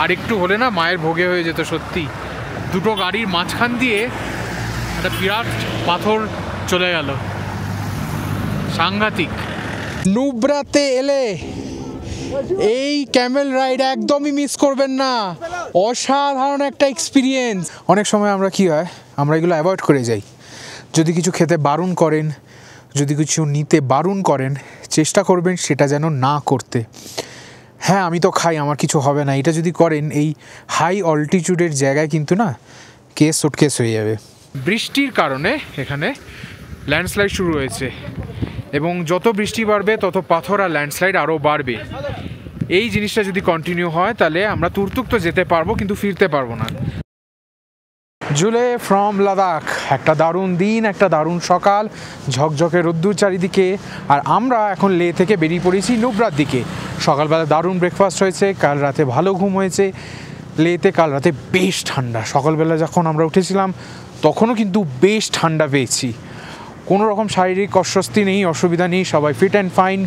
আর একটু হলে না মায়ের ভোগে হয়ে যেত সত্যি। দুটো গাড়ির মাঝখান দিয়ে একটা বিরাট পাথর চলে গেল, সাংঘাতিক। নুব্রাতে এলে এই ক্যামেল রাইড একদমই মিস করবেন না, অসাধারণ একটা এক্সপিরিয়েন্স। অনেক সময় আমরা কি হয়, আমরা এগুলো অ্যাভয়েড করে যাই। যদি কিছু খেতে বারণ করেন, যদি কিছু নিতে বারণ করেন, চেষ্টা করবেন সেটা যেন না করতে। হ্যাঁ আমি তো খাই, আমার কিছু হবে না, এটা যদি করেন এই হাই অল্টিটিউডের জায়গায় কিন্তু না কেস সুটকেস হয়ে যাবে। বৃষ্টির কারণে এখানে ল্যান্ডস্লাইড শুরু হয়েছে এবং যত বৃষ্টি বাড়বে তত পাথর আর ল্যান্ডস্লাইড আরও বাড়বে। এই জিনিসটা যদি কন্টিনিউ হয় তাহলে আমরা তুর্তুক তো যেতে পারবো কিন্তু ফিরতে পারবো না। জুলে ফ্রম লাদাখ, একটা দারুণ দিন, একটা দারুণ সকাল, ঝকঝকে রোদ্দুর চারিদিকে। আর আমরা এখন লে থেকে বেরিয়ে পড়েছি নুব্রার দিকে। সকালবেলা দারুণ ব্রেকফাস্ট হয়েছে, কাল রাতে ভালো ঘুম হয়েছে। লেতে কাল রাতে বেশ ঠান্ডা, সকালবেলা যখন আমরা উঠেছিলাম তখনও কিন্তু বেশ ঠান্ডা পেয়েছি। কোনো রকম শারীরিক অস্বস্তি নেই, অসুবিধা নেই, সবাই ফিট অ্যান্ড ফাইন।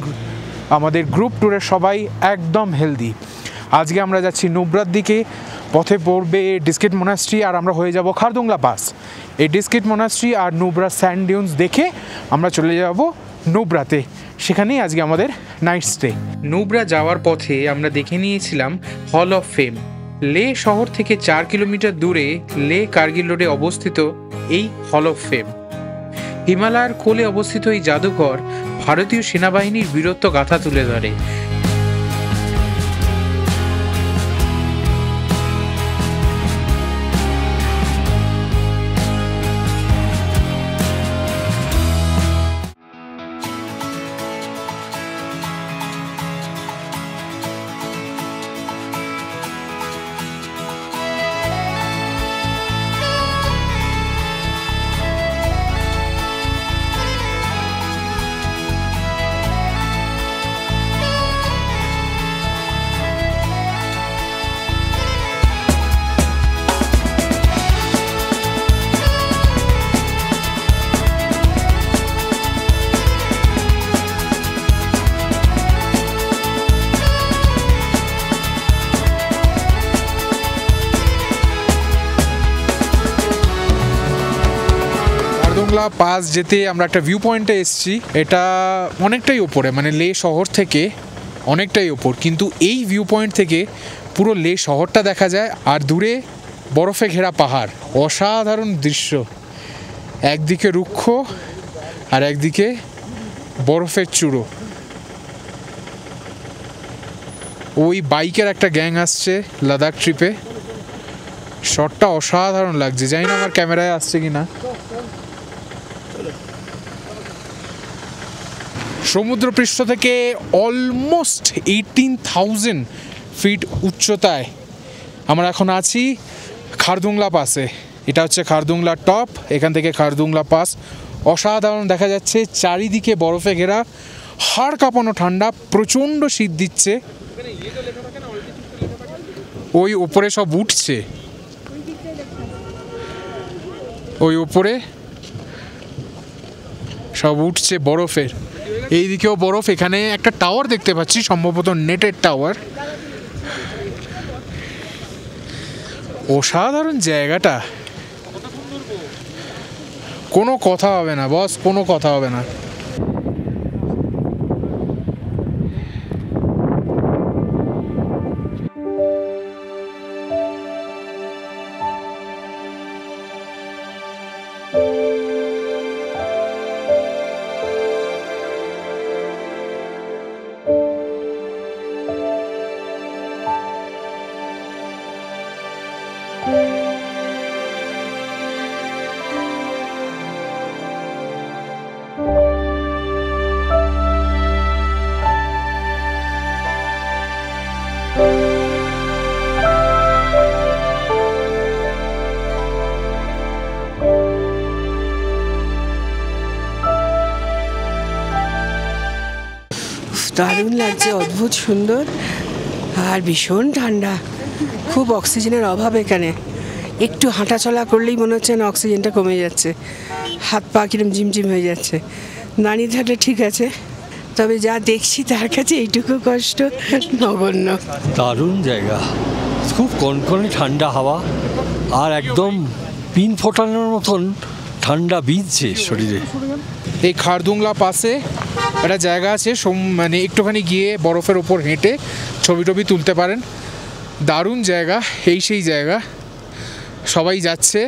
আমাদের গ্রুপ ট্যুরের সবাই একদম হেলদি। আজকে আমরা যাচ্ছি নুব্রার দিকে, পথে পড়বে ডিস্কিট মোনাস্ট্রি আর আমরা হয়ে যাব খারদুংলা পাস। এই ডিস্কিট মোনাস্ট্রি আর নুব্রা স্যান্ড ডিউনস দেখে আমরা চলে যাব নুব্রাতে, সেখানেই আজকে আমাদের নাইট স্টে। নুব্রা যাওয়ার পথে আমরা দেখে নিয়েছিলাম হল অফ ফেম। লে শহর থেকে 4 কিলোমিটার দূরে লে কার্গিল রোডে অবস্থিত এই হল অফ ফেম। হিমালয়ের কোলে অবস্থিত এই জাদুঘর ভারতীয় সেনাবাহিনীর বীরত্ব গাথা তুলে ধরে। খারদুংলা পাস যেতে আমরা একটা ভিউ পয়েন্টে এসেছি। এটা অনেকটাই ওপরে, মানে লে শহর থেকে অনেকটাই ওপর, কিন্তু এই ভিউ পয়েন্ট থেকে পুরো লে শহরটা দেখা যায় আর দূরে বরফে ঘেরা পাহাড়। অসাধারণ দৃশ্য, একদিকে রুক্ষ আর একদিকে বরফের চূড়ো। ওই বাইকের একটা গ্যাং আসছে লাদাখ ট্রিপে, শটটা অসাধারণ লাগছে, জানি না আমার ক্যামেরায় আসছে কিনা। সমুদ্রপৃষ্ঠ থেকে অলমোস্ট 18,000 ফিট উচ্চতায় আমরা এখন আছি খারদুংলা পাসে। এটা হচ্ছে খারদুংলা টপ, এখান থেকে খারদুংলা পাস অসাধারণ দেখা যাচ্ছে। চারিদিকে বরফে ঘেরা, হাড় কাঁপানো ঠান্ডা, প্রচণ্ড শীত দিচ্ছে। ওই ওপরে সব উঠছে, ওই ওপরে সব উঠছে বরফের। এইদিকেও বরফ, এখানে একটা টাওয়ার দেখতে পাচ্ছি, সম্ভবত নেটের টাওয়ার। অসাধারণ জায়গাটা, কোনো কথা হবে না বস, কোনো কথা হবে না। দারুণ লাগছে, অদ্ভুত সুন্দর আর ভীষণ ঠান্ডা। খুব অক্সিজেনের অভাব এখানে, একটু হাঁটাচলা করলেই মনে হচ্ছে না অক্সিজেনটা কমে যাচ্ছে, হাত পা কিরম ঝিমঝিম হয়ে যাচ্ছে। দাঁড়িয়ে থাকলে ঠিক আছে, তবে যা দেখছি তার কাছে এইটুকু কষ্ট নগণ্য। দারুণ জায়গা, খুব কনকনে ঠান্ডা হাওয়া, আর একদম পিন ফোটানোর মতন ঠান্ডা বিজছে শরীরে। এই খারদুংলা পাশে একটা জায়গা আছে, মানে একটুখানি গিয়ে বরফের ওপর হেঁটে ছবি টবি তুলতে পারেন। দারুণ জায়গা, এই সেই জায়গা, সবাই যাচ্ছে।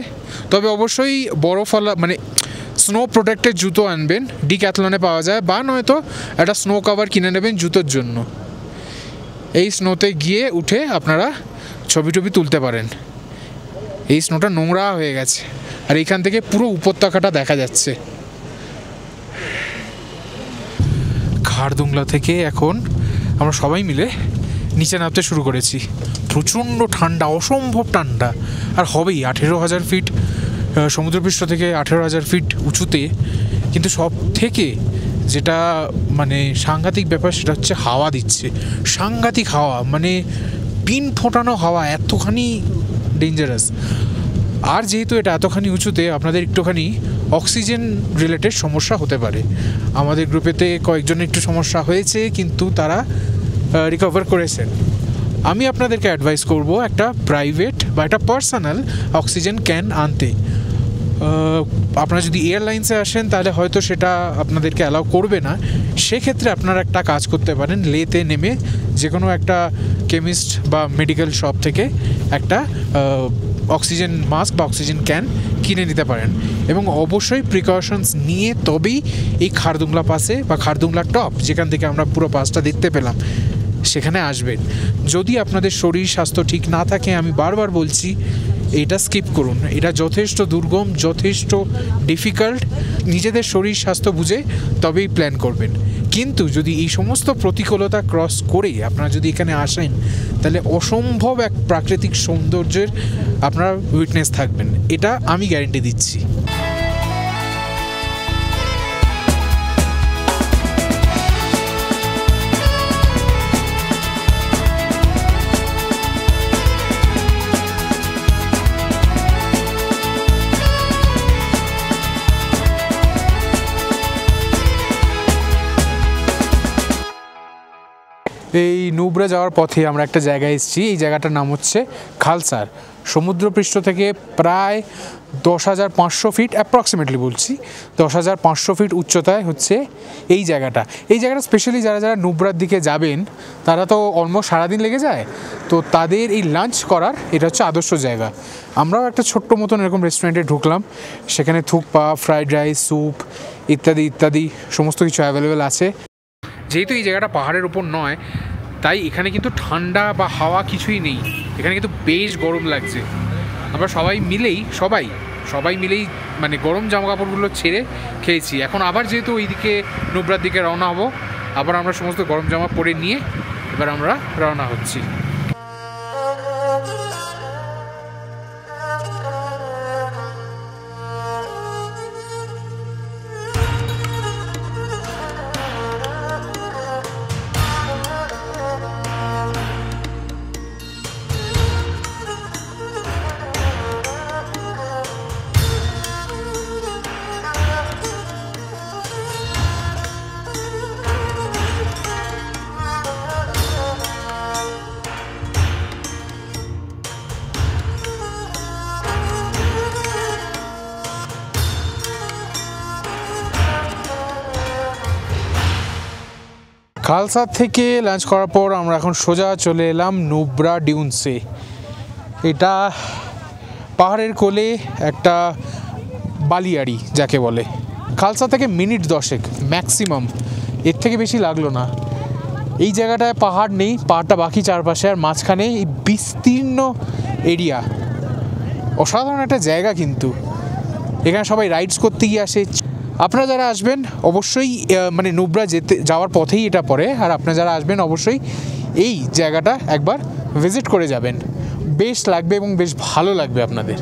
তবে অবশ্যই বরফওয়ালা মানে স্নো প্রোটেক্টেড জুতো আনবেন, ডিক্যাথলনে পাওয়া যায়, বা নয়তো একটা স্নো কভার কিনে নেবেন জুতোর জন্য। এই স্নোতে গিয়ে উঠে আপনারা ছবি টবি তুলতে পারেন। এই স্নোটা নোংরা হয়ে গেছে, আর এইখান থেকে পুরো উপত্যকাটা দেখা যাচ্ছে। খারদুংলা থেকে এখন আমরা সবাই মিলে নিচে নামতে শুরু করেছি। প্রচণ্ড ঠান্ডা, অসম্ভব ঠান্ডা, আর হবেই। 18,000 ফিট সমুদ্রপৃষ্ঠ থেকে 18,000 ফিট উঁচুতে। কিন্তু সব থেকে যেটা মানে সাংঘাতিক ব্যাপার সেটা হচ্ছে হাওয়া দিচ্ছে, সাংঘাতিক হাওয়া, মানে পিন ফোটানো হাওয়া, এতখানি ডেঞ্জারাস। আর যেহেতু এটা এতখানি উঁচুতে, আপনাদের একটুখানি অক্সিজেন রিলেটেড সমস্যা হতে পারে। আমাদের গ্রুপেতে কয়েকজন একটু সমস্যা হয়েছে, কিন্তু তারা রিকভার করেছেন। আমি আপনাদেরকে অ্যাডভাইস করব একটা প্রাইভেট বা একটা পার্সোনাল অক্সিজেন ক্যান আনতে। আপনারা যদি এয়ারলাইন্সে আসেন তাহলে হয়তো সেটা আপনাদেরকে অ্যালাউ করবে না। সেক্ষেত্রে আপনারা একটা কাজ করতে পারেন, লেতে নেমে যে কোনো একটা কেমিস্ট বা মেডিকেল শপ থেকে একটা অক্সিজেন মাস্ক বা অক্সিজেন ক্যান কিনে নিতে পারেন, এবং অবশ্যই প্রিকশনস নিয়ে তবেই এই খারদুংলা পাসে বা খারদুংলা টপ, যেখান থেকে আমরা পুরো পাসটা দেখতে পেলাম, সেখানে আসবেন। যদি আপনাদের শরীর স্বাস্থ্য ঠিক না থাকে, আমি বারবার বলছি এটা স্কিপ করুন। এটা যথেষ্ট দুর্গম, যথেষ্ট ডিফিকাল্ট। নিজেদের শরীর স্বাস্থ্য বুঝে তবেই প্ল্যান করবেন। কিন্তু যদি এই সমস্ত প্রতিকূলতা ক্রস করে আপনারা যদি এখানে আসেন, তাহলে অসম্ভব এক প্রাকৃতিক সৌন্দর্যের আপনারা উইটনেস থাকবেন, এটা আমি গ্যারেন্টি দিচ্ছি। এই নুব্রা যাওয়ার পথে আমরা একটা জায়গায় এসেছি। এই জায়গাটার নাম হচ্ছে খালসার। সমুদ্রপৃষ্ঠ থেকে প্রায় 10,500 ফিট অ্যাপ্রক্সিমেটলি বলছি, 10,500 ফিট উচ্চতায় হচ্ছে এই জায়গাটা। এই জায়গাটা স্পেশালি যারা যারা নুব্রার দিকে যাবেন তারা তো অলমোস্ট সারাদিন লেগে যায়, তো তাদের এই লাঞ্চ করার এটা হচ্ছে আদর্শ জায়গা। আমরাও একটা ছোট্ট মতন এরকম রেস্টুরেন্টে ঢুকলাম, সেখানে থুকপা, ফ্রাইড রাইস, স্যুপ ইত্যাদি ইত্যাদি সমস্ত কিছু অ্যাভেলেবেল আছে। যেহেতু এই জায়গাটা পাহাড়ের উপর নয়, তাই এখানে কিন্তু ঠান্ডা বা হাওয়া কিছুই নেই, এখানে কিন্তু বেশ গরম লাগছে। আমরা সবাই মিলেই মানে গরম জামা কাপড়গুলো ছেড়ে খেয়েছি। এখন আবার যেহেতু ওইদিকে নুব্রার দিকে রওনা হব, আবার আমরা সমস্ত গরম জামা পরে নিয়ে এবার আমরা রওনা হচ্ছি। খালসার থেকে লাঞ্চ করার পর আমরা এখন সোজা চলে এলাম নুব্রা ডিউন্সে। এটা পাহাড়ের কোলে একটা বালিয়াড়ি যাকে বলে। খালসা থেকে মিনিট 10 ম্যাক্সিমাম, এর থেকে বেশি লাগলো না। এই জায়গাটায় পাহাড় নেই, পাহাড়টা বাকি চারপাশে, আর মাঝখানে এই বিস্তীর্ণ এরিয়া। অসাধারণ একটা জায়গা, কিন্তু এখানে সবাই রাইডস করতে গিয়ে আসে। আপনারা যারা আসবেন অবশ্যই মানে নুব্রা যাওয়ার পথেই এটা পড়ে, আর আপনারা যারা আসবেন অবশ্যই এই জায়গাটা একবার ভিজিট করে যাবেন, বেশ লাগবে এবং বেশ ভালো লাগবে আপনাদের।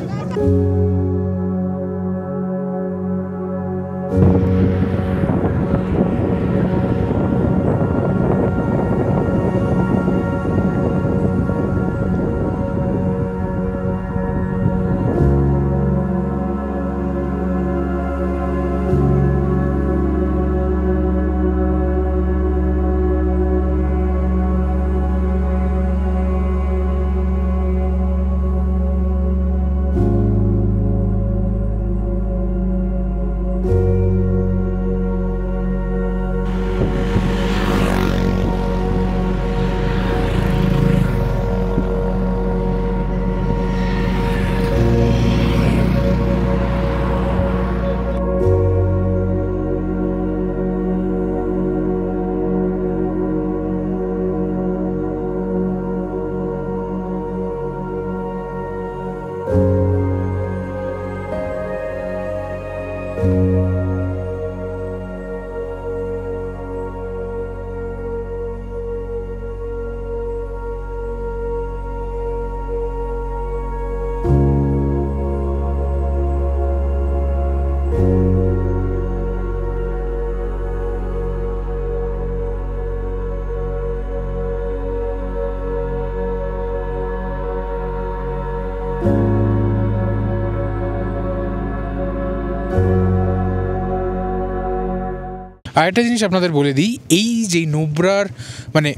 আরেকটা জিনিস আপনাদের বলে দিই, এই যে নুব্রার মানে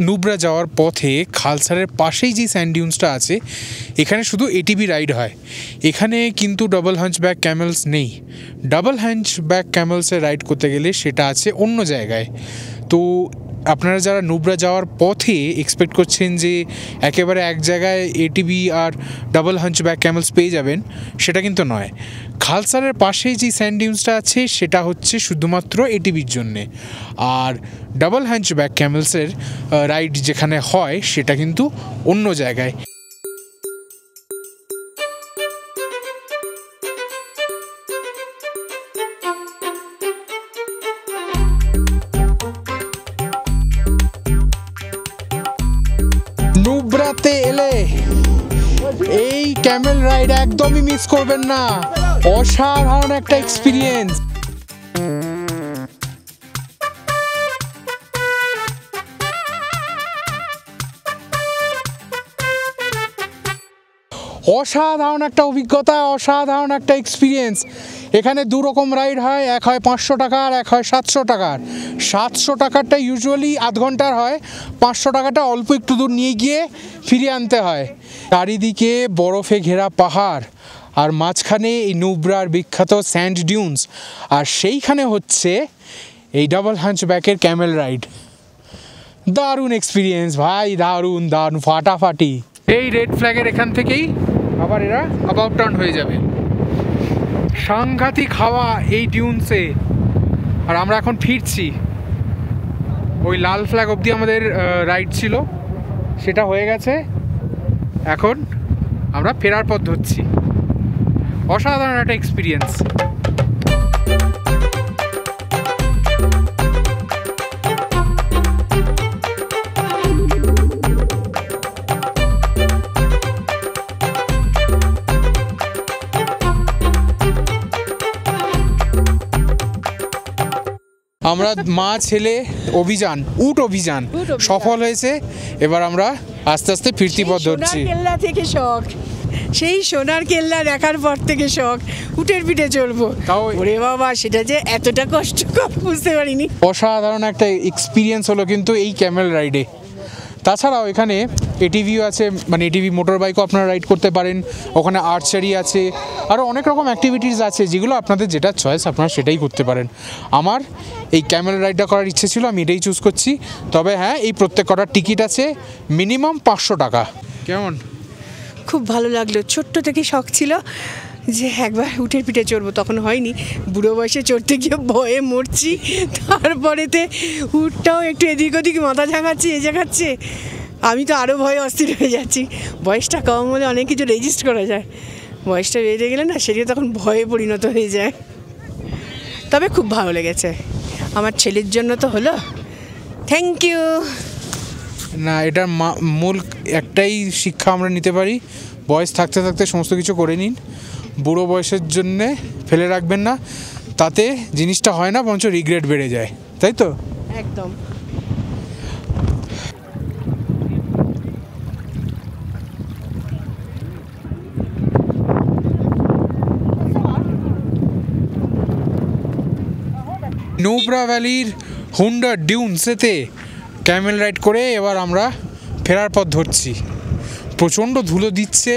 নুব্রা যাওয়ার পথে খালসারের পাশেই যে স্যান্ড ডিউন্সটা আছে, এখানে শুধু এটিভি রাইড হয়। এখানে কিন্তু ডাবল হাঞ্চব্যাক ক্যামেলস নেই। ডাবল হাঞ্চব্যাক ক্যামেলসে রাইড করতে গেলে সেটা আছে অন্য জায়গায়। তো আপনারা যারা নুব্রা যাওয়ার পথে এক্সপেক্ট করছেন যে একেবারে এক জায়গায় এটিভি আর ডাবল হাঞ্চব্যাক ক্যামেলস পেয়ে যাবেন, সেটা কিন্তু নয়। খালসারের পাশেই যে স্যান্ড ডিউন্সটা আছে সেটা হচ্ছে শুধুমাত্র এটিভির জন্যে, আর ডাবল হাঞ্চব্যাক ক্যামেলসের রাইড যেখানে হয় সেটা কিন্তু অন্য জায়গায়। নুব্রাতে এলে এই ক্যামেল রাইড একদমই মিস করবেন না, অসাধারণ একটা এক্সপিরিয়েন্স। অসাধারণ একটা অভিজ্ঞতা, অসাধারণ একটা এক্সপিরিয়েন্স। এখানে দু রকম রাইড হয়, এক হয় 500 টাকা আর এক হয় 700 টাকার। 700 টাকারটা ইউজুয়ালি আধ ঘন্টার হয়, 500 টাকাটা অল্প একটু দূর নিয়ে গিয়ে ফিরিয়ে আনতে হয়। চারিদিকে বরফে ঘেরা পাহাড় আর মাঝখানে এই নুব্রার বিখ্যাত স্যান্ড ডিউন্স, আর সেইখানে হচ্ছে এই ডাবল হাঞ্চব্যাকের ক্যামেল রাইড। দারুণ এক্সপিরিয়েন্স ভাই, দারুণ দারুণ, ফাটাফাটি। এই রেড ফ্ল্যাগের এখান থেকেই আবার এরা অ্যাবাউট টার্ন হয়ে যাবে। সাংঘাতিক হাওয়া এই ডিউন্সে, আর আমরা এখন ফিরছি। ওই লাল ফ্ল্যাগ অবধি আমাদের রাইড ছিল, সেটা হয়ে গেছে। এখন আমরা ফেরার পথ ধরছি। অসাধারণ একটা এক্সপিরিয়েন্স। আমরা মা ছেলে অভিযান, উট অভিযান সফল হয়েছে। এবার আমরা আস্তে আস্তে ফিরতি পথ ধরছি। সোনার কেল্লা থেকে শখ, সেই সোনার কেল্লা দেখার পর থেকে শখ উটের পিঠে চড়বো। তাও ওরে বাবা, সেটা যে এতটা কষ্টকর বুঝতে পারিনি। অসাধারণ একটা এক্সপিরিয়েন্স হলো কিন্তু এই ক্যামেল রাইডে। তাছাড়াও এখানে এটিভিও আছে, মানে এটিভি মোটর বাইকও আপনারা রাইড করতে পারেন। ওখানে আর্চারি আছে, আরও অনেক রকম অ্যাক্টিভিটিস আছে, যেগুলো আপনাদের যেটা চয়েস আপনারা সেটাই করতে পারেন। আমার এই ক্যামেল রাইডটা করার ইচ্ছে ছিল, আমি এটাই চুজ করছি। তবে হ্যাঁ, এই প্রত্যেক কটার টিকিট আছে মিনিমাম 500 টাকা। কেমন? খুব ভালো লাগলো। ছোট্ট থেকে শখ ছিল যে একবার উটের পিঠে চড়বো, তখন হয়নি। বুড়ো বয়সে চড়তে গিয়ে ভয়ে মরছি, তারপরেতে উটটাও একটু এদিক ওদিক মাথা ঝাঁকাচ্ছে, এ ঝাঁকাচ্ছে, আমি তো আরও ভয়ে অস্থির হয়ে যাচ্ছি। বয়সটা কম হলে অনেক কিছু রেজিস্ট করা যায়, বয়সটা বেড়ে গেলে না সেটা তখন ভয়ে পরিণত হয়ে যায়। তবে খুব ভালো লেগেছে, আমার ছেলের জন্য তো হলো। Thank you. না, এটার মূল একটাই শিক্ষা আমরা নিতে পারি, বয়স থাকতে থাকতে সমস্ত কিছু করে নিন। বুড়ো বয়সের জন্যে ফেলে রাখবেন না, তাতে জিনিসটা হয় না, বরঞ্চ রিগ্রেট বেড়ে যায়, তাই তো? একদম। নুব্রা ভ্যালির হুন্ডা ডিউন্সেতে ক্যামেল রাইড করে এবার আমরা ফেরার পথ ধরছি। প্রচণ্ড ধুলো দিচ্ছে,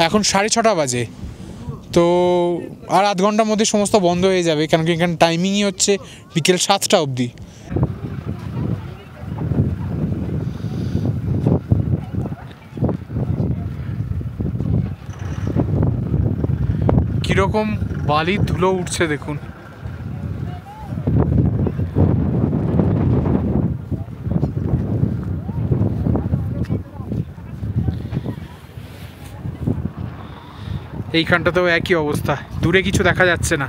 এখন 6:30 বাজে। তো আর আধ ঘন্টার মধ্যে সমস্ত বন্ধ হয়ে যাবে, কেন কি এখানে টাইমিংই হচ্ছে বিকেল 7টা অবধি। কীরকম বালির ধুলো উঠছে দেখুন। এইখানটাতেও একই অবস্থা, দূরে কিছু দেখা যাচ্ছে না।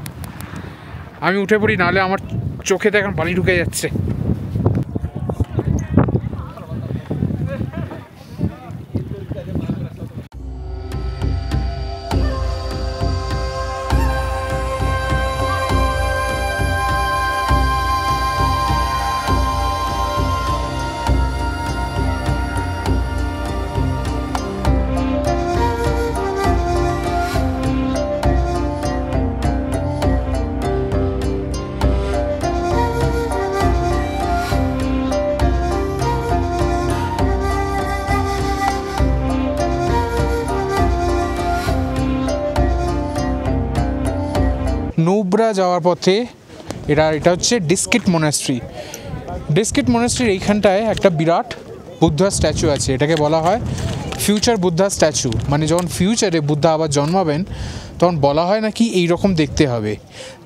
আমি উঠে পড়ি, নাহলে আমার চোখেতে এখন পানি ঢুকে যাচ্ছে। নুব্রা যাওয়ার পথে এটা হচ্ছে ডিস্কিট মনাস্ট্রি। ডিস্কিট মনাস্ট্রির এইখানটায় একটা বিরাট বুদ্ধা স্ট্যাচু আছে, এটাকে বলা হয় ফিউচার বুদ্ধা স্ট্যাচু। মানে যখন ফিউচারে বুদ্ধা আবার জন্মাবেন তখন বলা হয় নাকি এইরকম দেখতে হবে,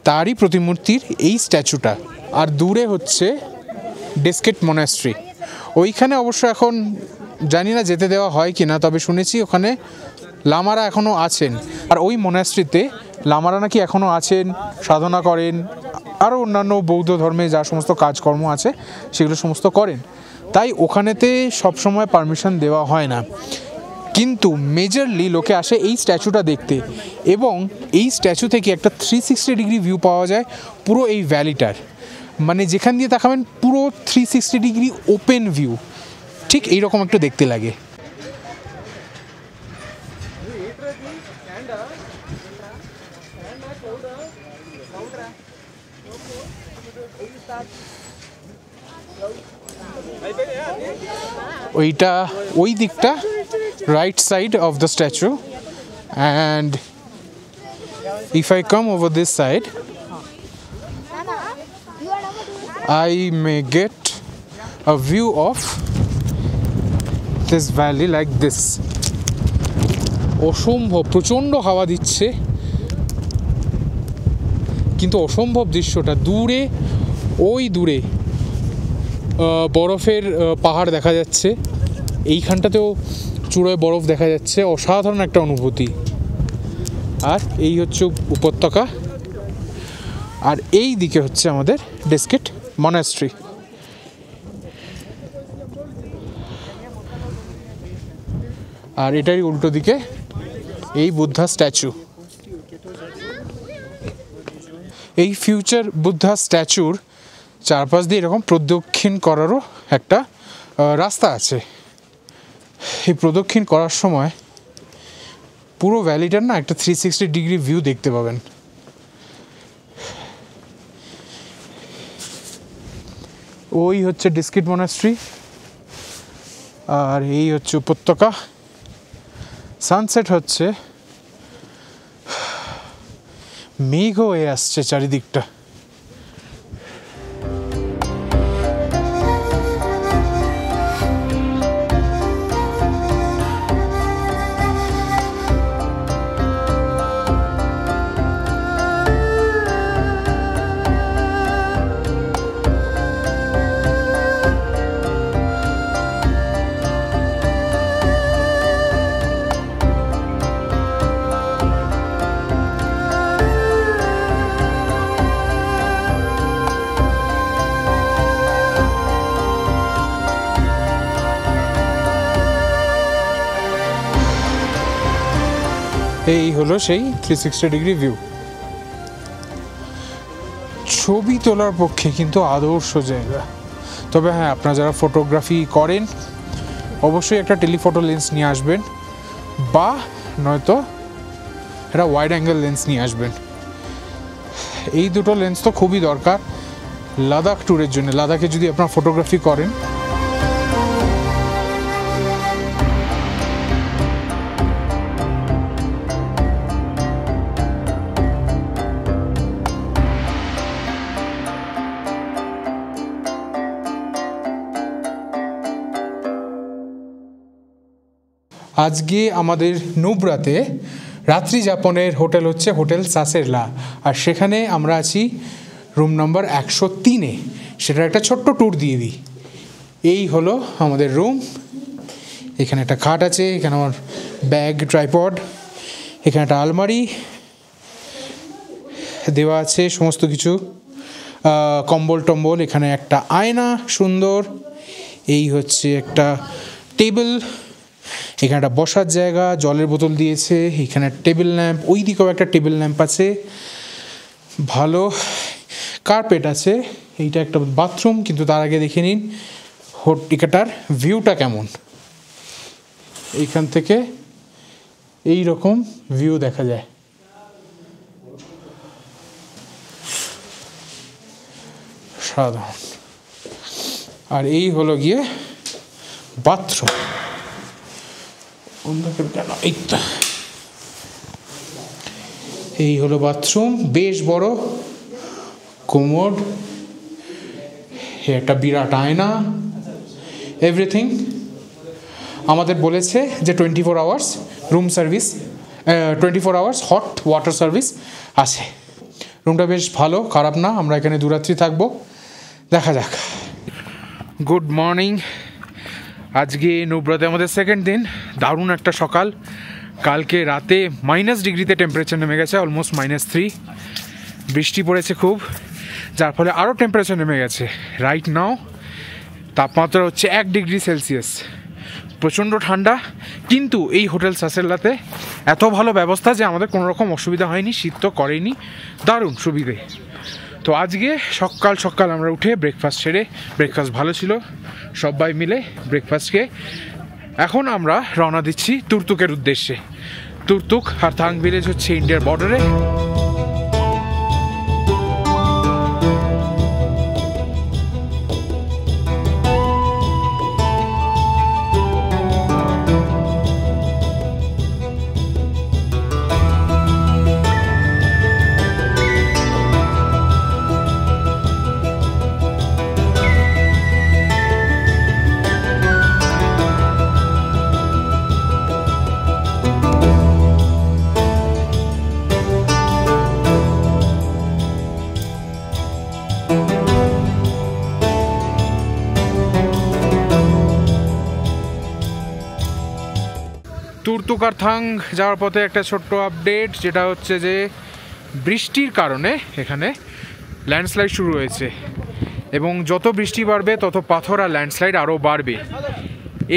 তারই প্রতিমূর্তির এই স্ট্যাচুটা। আর দূরে হচ্ছে ডিস্কিট মনাস্ট্রি, ওইখানে অবশ্য এখন জানি না যেতে দেওয়া হয় কি না, তবে শুনেছি ওখানে লামারা এখনও আছেন। আর ওই মনাস্ট্রিতে লামারা নাকি এখনও আছেন, সাধনা করেন, আরও অন্যান্য বৌদ্ধ ধর্মে যা সমস্ত কাজকর্ম আছে সেগুলো সমস্ত করেন। তাই ওখানেতে সবসময় পারমিশন দেওয়া হয় না, কিন্তু মেজরলি লোকে আসে এই স্ট্যাচুটা দেখতে। এবং এই স্ট্যাচু থেকে একটা 360 ডিগ্রি ভিউ পাওয়া যায় পুরো এই ভ্যালিটার। মানে যেখান দিয়ে তাকাবেন পুরো 360 ডিগ্রি ওপেন ভিউ, ঠিক এইরকম একটু দেখতে লাগে। ওইটা ওই দিকটা right side of the statue, and if I come over this side I may get a view of this valley like this. অসম্ভব প্রচণ্ড হাওয়া দিচ্ছে, কিন্তু অসম্ভব দৃশ্যটা। দূরে ওই দূরে বরফের পাহাড় দেখা যাচ্ছে, এইখানটাতেও চূড়ায় বরফ দেখা যাচ্ছে, অসাধারণ একটা অনুভূতি। আর এই হচ্ছে উপত্যকা, আর এই দিকে হচ্ছে আমাদের ডিস্কিট মনাস্ট্রি। আর এটারই উল্টো দিকে এই বুদ্ধা স্ট্যাচু। এই ফিউচার বুদ্ধা স্ট্যাচুর চারপাশ দিয়ে এরকম প্রদক্ষিণ করারও একটা রাস্তা আছে। এই প্রদক্ষিণ করার সময় পুরো ভ্যালিটার না একটা 360 ডিগ্রি ভিউ দেখতে পাবেন। ওই হচ্ছে ডিস্কিট মনাস্ট্রি, আর এই হচ্ছে উপত্যকা। সানসেট হচ্ছে, মেঘ হয়ে আসছে চারিদিকটা। এই হলো সেই 360 ডিগ্রি ভিউ। ছবি তোলার পক্ষে কিন্তু আদর্শ জায়গা। তবে হ্যাঁ, আপনারা যারা ফটোগ্রাফি করেন অবশ্যই একটা টেলিফটো লেন্স নিয়ে আসবেন, বা নয়তো একটা ওয়াইড অ্যাঙ্গেল লেন্স নিয়ে আসবেন। এই দুটো লেন্স তো খুবই দরকার লাদাখ ট্যুরের জন্য। লাদাখে যদি আপনারা ফটোগ্রাফি করেন, আজকে আমাদের নুব্রাতে রাত্রি যাপনের হোটেল হচ্ছে হোটেল সাসেরলা, আর সেখানে আমরা আছি রুম নম্বর 103-এ। সেটার একটা ছোট্ট ট্যুর দিয়ে দিই। এই হলো আমাদের রুম। এখানে একটা খাট আছে, এখানে আমার ব্যাগ, ট্রাইপড, এখানে একটা আলমারি দেওয়া আছে সমস্ত কিছু, কম্বল টম্বল, এখানে একটা আয়না সুন্দর, এই হচ্ছে একটা টেবিল, এখানে একটা বসার জায়গা, জলের বোতল দিয়েছে, এখানে টেবিল ল্যাম্প, ওই দিকেও একটা টেবিল ল্যাম্প আছে, ভালো কার্পেট আছে। এইটা একটা বাথরুম, কিন্তু তার আগে দেখে নিন এখানটার ভিউটা কেমন। এইখান থেকে এই রকম ভিউ দেখা যায়। সাধারণ। আর এই হলো গিয়ে বাথরুম। এই হলো বাথরুম, বেশ বড় কোমোড, একটা বিরাট আয়না, এভরিথিং। আমাদের বলেছে যে 24 hours room service, 24 hours hot water service আছে। রুমটা বেশ ভালো, খারাপ না। আমরা এখানে দুরাত্রি থাকবো, দেখা যাক। Good morning. আজকে নুব্রাতে আমাদের সেকেন্ড দিন। দারুণ একটা সকাল। কালকে রাতে -ডিগ্রিতে টেম্পারেচার নেমে গেছে, অলমোস্ট -3। বৃষ্টি পড়েছে খুব, যার ফলে আরও টেম্পারেচার নেমে গেছে। রাইট নাও তাপমাত্রা হচ্ছে 1 ডিগ্রি সেলসিয়াস, প্রচণ্ড ঠান্ডা। কিন্তু এই হোটেল সাসেল্লাতে এত ভালো ব্যবস্থা যে আমাদের কোনো রকম অসুবিধা হয়নি, শীত তো করেনি, দারুণ সুবিধে। তো আজকে সকাল সকাল আমরা উঠে ব্রেকফাস্ট সেরে, ব্রেকফাস্ট ভালো ছিল, সবাই মিলে ব্রেকফাস্ট খেয়ে এখন আমরা রওনা দিচ্ছি তুর্তুকের উদ্দেশ্যে। তুর্তুক আর থাং ভিলেজ হচ্ছে ইন্ডিয়ার বর্ডারে। তুর্তুক আর থাং যাওয়ার পথে একটা ছোট্ট আপডেট, যেটা হচ্ছে যে বৃষ্টির কারণে এখানে ল্যান্ডস্লাইড শুরু হয়েছে, এবং যত বৃষ্টি বাড়বে তত পাথর আর ল্যান্ডস্লাইড আরও বাড়বে।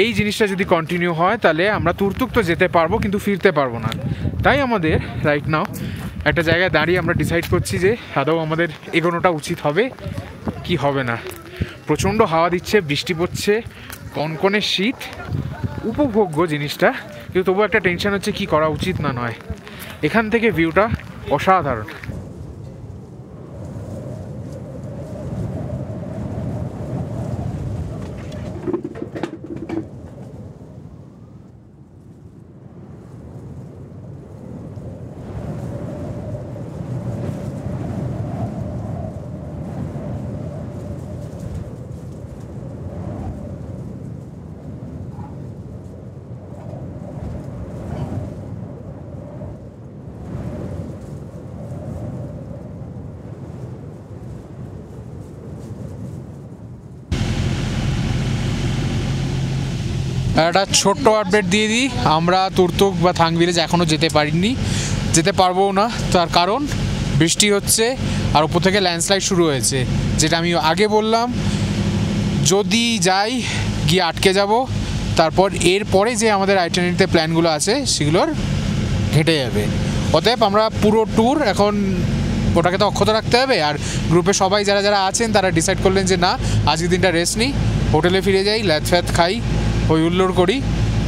এই জিনিসটা যদি কন্টিনিউ হয় তাহলে আমরা তুর্তুক তো যেতে পারবো কিন্তু ফিরতে পারবো না। তাই আমাদের রাইট নাও একটা জায়গায় দাঁড়িয়ে আমরা ডিসাইড করছি যে আদৌ আমাদের এগোনোটা উচিত হবে কি হবে না। প্রচণ্ড হাওয়া দিচ্ছে, বৃষ্টি পড়ছে, কনকনে শীত, উপভোগ্য জিনিসটা, কিন্তু তবুও একটা টেনশন হচ্ছে কি করা উচিত না নয়। এখান থেকে ভিউটা অসাধারণ। একটা ছোট্ট আপডেট দিয়ে দিই, আমরা তুর্তুক বা থাং ভিলেজ এখনও যেতে পারিনি, যেতে পারবো না। তার কারণ বৃষ্টি হচ্ছে আর উপর থেকে ল্যান্ডস্লাইড শুরু হয়েছে। যেটা আমি আগে বললাম, যদি যাই গিয়ে আটকে যাব, তারপর এরপরে যে আমাদের আইটিনারিতে প্ল্যানগুলো আছে সেগুলোর ঘেঁটে যাবে। অতএব আমরা পুরো ট্যুর এখন ওটাকে তো অক্ষত রাখতে হবে। আর গ্রুপে সবাই যারা যারা আছেন তারা ডিসাইড করলেন যে না, আজকের দিনটা রেস্ট নিই, হোটেলে ফিরে যাই, ল্যাথ ফ্যাথ খাই, ওই হুল্লোড় করি,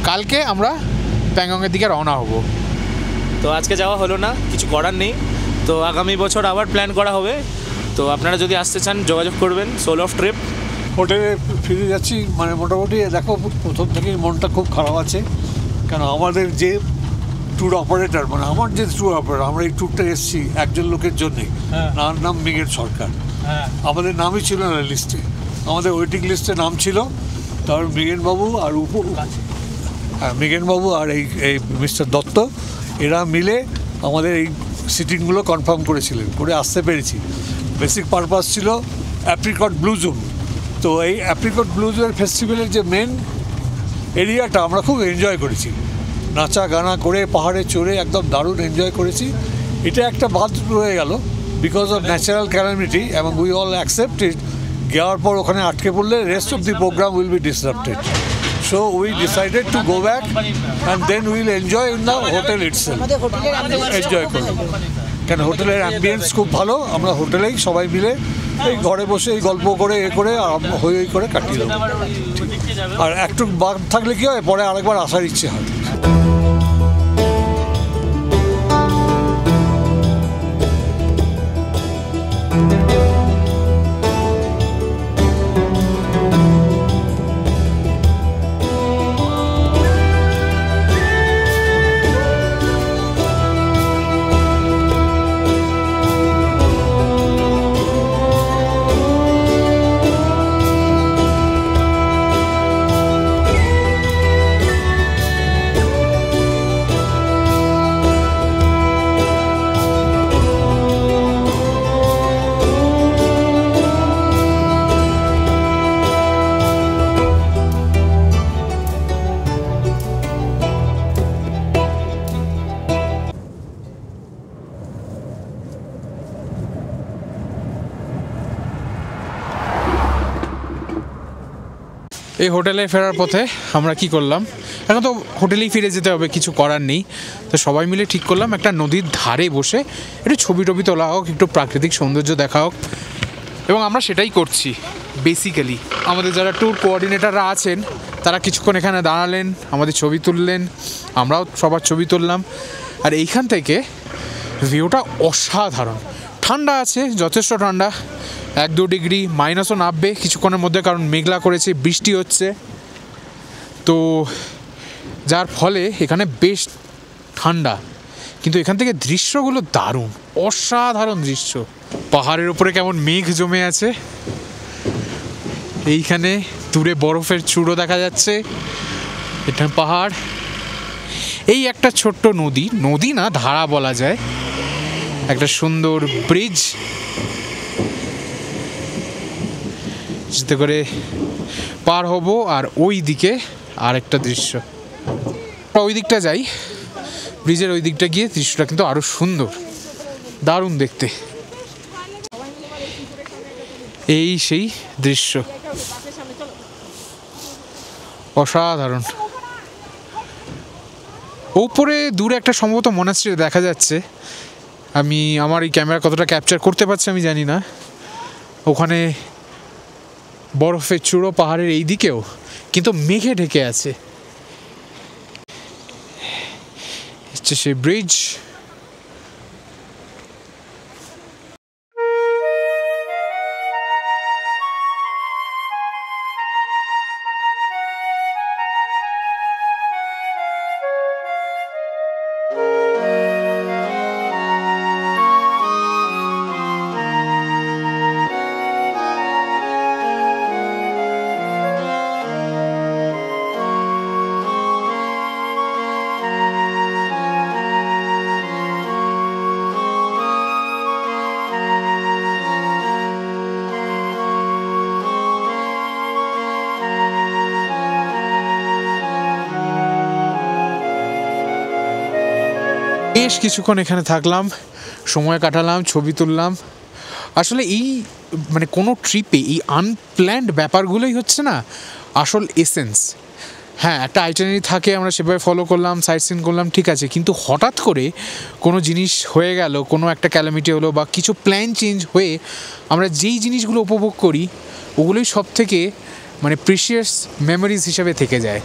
কালকে আমরা প্যাংগংয়ের দিকে রওনা হব। তো আজকে যাওয়া হলো না, কিছু করার নেই। তো আগামী বছর আবার প্ল্যান করা হবে। তো আপনারা যদি আসতে চান যোগাযোগ করবেন। Soul of Trip. হোটেলে ফিরে যাচ্ছি, মানে মোটামুটি দেখো প্রথম থেকেই মনটা খুব খারাপ আছে, কেন আমাদের যে ট্যুর অপারেটর, মানে আমার যে ট্যুর অপারেটর, আমরা এই ট্যুরটা এসেছি একজন লোকের জন্যে, তার নাম মৃগেন সরকার। আমাদের নামই ছিল না লিস্টে, আমাদের ওয়েটিং লিস্টে নাম ছিল, তার মৃগেনবাবু আর মৃগেনবাবু আর এই মিস্টার দত্ত, এরা মিলে আমাদের এই সিটিংগুলো কনফার্ম করেছিলেন, করে আসতে পেরেছি। বেসিক পারপাস ছিল অ্যাপ্রিকট ব্লু জোন। তো এই অ্যাপ্রিকট ব্লু জোনের ফেস্টিভ্যালের যে মেন এরিয়াটা আমরা খুব এনজয় করেছি, নাচা গানা করে পাহাড়ে চড়ে একদম দারুণ এনজয় করেছি। এটা একটা বাদ রয়ে গেল বিকজ অফ ন্যাচারাল ক্যালামিটি, এবং উই অল অ্যাকসেপ্ট ইট। যাওয়ার পর ওখানে আটকে পড়লে rest of the programme will be disrupted. So we decided to go back and then will enjoy in the hotel itself. Enjoy করব, কেন হোটেলের অ্যাম্বিয়েন্স খুব ভালো। আমরা হোটেলেই সবাই মিলে এই ঘরে বসে এই গল্প করে করে হই করে কাটিয়ে দেবো। আর একটু বাদ থাকলে কি হয়, পরে আরেকবার আসার ইচ্ছে হয়। এই হোটেলে ফেরার পথে আমরা কি করলাম, এখন তো হোটেলেই ফিরে যেতে হবে, কিছু করার নেই। তো সবাই মিলে ঠিক করলাম একটা নদীর ধারে বসে একটু ছবি টবি তোলা হোক, একটু প্রাকৃতিক সৌন্দর্য দেখা হোক, এবং আমরা সেটাই করছি বেসিক্যালি। আমাদের যারা ট্যুর কোঅর্ডিনেটররা আছেন তারা কিছুক্ষণ এখানে দাঁড়ালেন, আমাদের ছবি তুললেন, আমরাও সবার ছবি তুললাম। আর এইখান থেকে ভিউটা অসাধারণ। ঠান্ডা আছে, যথেষ্ট ঠান্ডা, 1-2 ডিগ্রি, মাইনাসও নামবে কিছুক্ষণের মধ্যে, কারণ মেঘলা করেছে, বৃষ্টি হচ্ছে। তো যার ফলে এখানে বেশ ঠান্ডা, কিন্তু এখান থেকে দৃশ্যগুলো দারুণ, অসাধারণ দৃশ্য। পাহাড়ের উপরে কেমন মেঘ জমে আছে, এইখানে দূরে বরফের চূড়ো দেখা যাচ্ছে, এটা পাহাড়, এই একটা ছোট্ট নদী, নদী না ধারা বলা যায়, একটা সুন্দর ব্রিজ যেতে করে পার হব। আর ওই দিকে আর একটা দৃশ্য, ওই দিকটা যাই, ব্রিজের ওই দিকটা গিয়ে দৃশ্যটা কিন্তু আরো সুন্দর, দারুণ দেখতে। এই সেই দৃশ্য, অসাধারণ। ওপরে দূরে একটা সম্ভবত মনাস্ট্রি দেখা যাচ্ছে, আমি আমার এই ক্যামেরা কতটা ক্যাপচার করতে পারছি আমি জানি না। ওখানে বরফের চূড়ো পাহাড়ের এই দিকেও, কিন্তু মেঘে ঢেকে আছে। হচ্ছে সেই ব্রিজ। বেশ কিছুক্ষণ এখানে থাকলাম, সময় কাটালাম, ছবি তুললাম। আসলে এই মানে কোনো ট্রিপে এই আনপ্ল্যান্ড ব্যাপারগুলোই হচ্ছে না আসল এসেন্স। হ্যাঁ, একটা আইটিনারি থাকে, আমরা সেভাবে ফলো করলাম, সাইট সিন করলাম, ঠিক আছে, কিন্তু হঠাৎ করে কোনো জিনিস হয়ে গেল, কোনো একটা ক্যালামিটি হলো বা কিছু প্ল্যান চেঞ্জ হয়ে আমরা যেই জিনিসগুলো উপভোগ করি ওগুলোই সব থেকে মানে প্রিশিয়াস মেমোরিজ হিসেবে থেকে যায়।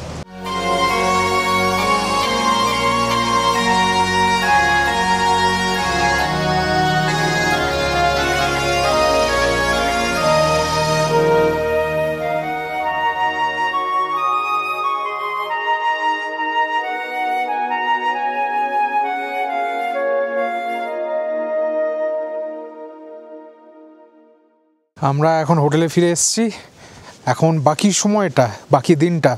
আমরা এখন হোটেলে ফিরে এসেছি। এখন বাকি সময়টা, বাকি দিনটা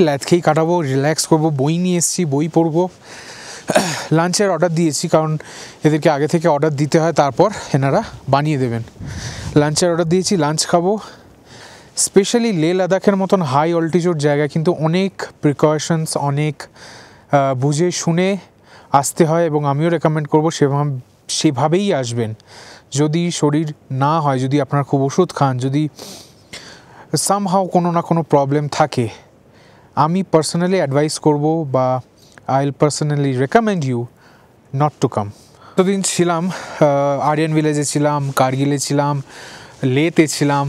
ল্যাদ খেয়েই কাটাবো, রিল্যাক্স করবো, বই নিয়ে এসেছি, বই পড়বো। লাঞ্চের অর্ডার দিয়েছি, কারণ এদেরকে আগে থেকে অর্ডার দিতে হয়, তারপর এনারা বানিয়ে দেবেন। লাঞ্চের অর্ডার দিয়েছি, লাঞ্চ খাবো। স্পেশালি লে লাদাখের মতন হাই অল্টিটিউড জায়গা কিন্তু অনেক প্রিকশনস, অনেক বুঝে শুনে আসতে হয়, এবং আমিও রেকমেন্ড করবো সেভাবেই আসবেন। যদি শরীর না হয়, যদি আপনার খুব ওষুধ খান, যদি সামহাও কোনো না কোনো প্রবলেম থাকে, আমি পার্সোনালি অ্যাডভাইস করব বা I will personally recommend you not to come. এতদিন ছিলাম, আরিয়ান ভিলেজে ছিলাম, কার্গিলে ছিলাম, লেতে ছিলাম,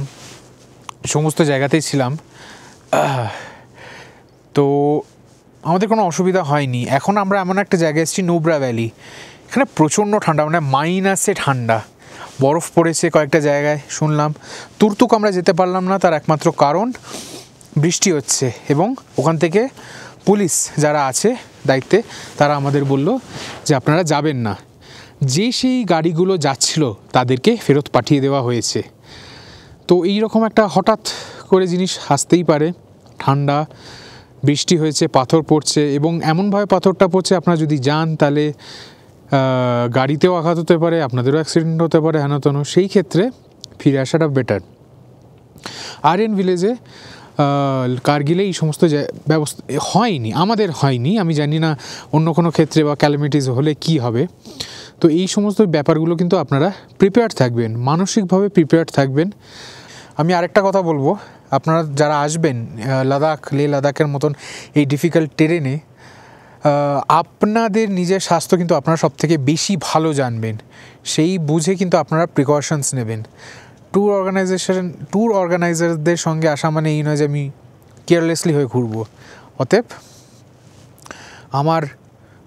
সমস্ত জায়গাতেই ছিলাম, তো আমাদের কোনো অসুবিধা হয়নি। এখন আমরা এমন একটা জায়গায় এসেছি, নুব্রা ভ্যালি। এখানে প্রচণ্ড ঠান্ডা, মানে মাইনাসে ঠান্ডা, বরফ পড়েছে কয়েকটা জায়গায় শুনলাম। তুর্তুক আমরা যেতে পারলাম না, তার একমাত্র কারণ বৃষ্টি হচ্ছে, এবং ওখান থেকে পুলিশ যারা আছে দায়িত্বে তারা আমাদের বলল যে আপনারা যাবেন না, যে সেই গাড়িগুলো যাচ্ছিল তাদেরকে ফেরত পাঠিয়ে দেওয়া হয়েছে। তো এই রকম একটা হঠাৎ করে জিনিস আসতেই পারে। ঠান্ডা, বৃষ্টি হয়েছে, পাথর পড়ছে, এবং এমনভাবে পাথরটা পড়ছে আপনারা যদি যান তাহলে গাড়িতেও আঘাত হতে পারে, আপনাদেরও অ্যাক্সিডেন্ট হতে পারে, হেন তেন। সেই ক্ষেত্রে ফিরে আসাটা বেটার। আরিয়ান ভিলেজে, কার্গিলে এই সমস্ত ব্যবস্থা হয়নি, আমাদের হয়নি, আমি জানি না অন্য কোনো ক্ষেত্রে বা ক্যালামিটিস হলে কি হবে। তো এই সমস্ত ব্যাপারগুলো কিন্তু আপনারা প্রিপেয়ার্ড থাকবেন, মানসিকভাবে প্রিপেয়ার্ড থাকবেন। আমি আরেকটা কথা বলবো, আপনারা যারা আসবেন লাদাখ লে লাদাখের মতন এই ডিফিকাল্ট টেরেনে, আপনাদের নিজের স্বাস্থ্য কিন্তু আপনারা সব থেকে বেশি ভালো জানবেন, সেই বুঝে কিন্তু আপনারা প্রিকশনস নেবেন। ট্যুর অর্গানাইজারদের সঙ্গে আসা মানে এই নয় যে আমি কেয়ারলেসলি হয়ে ঘুরবো। অতএব আমার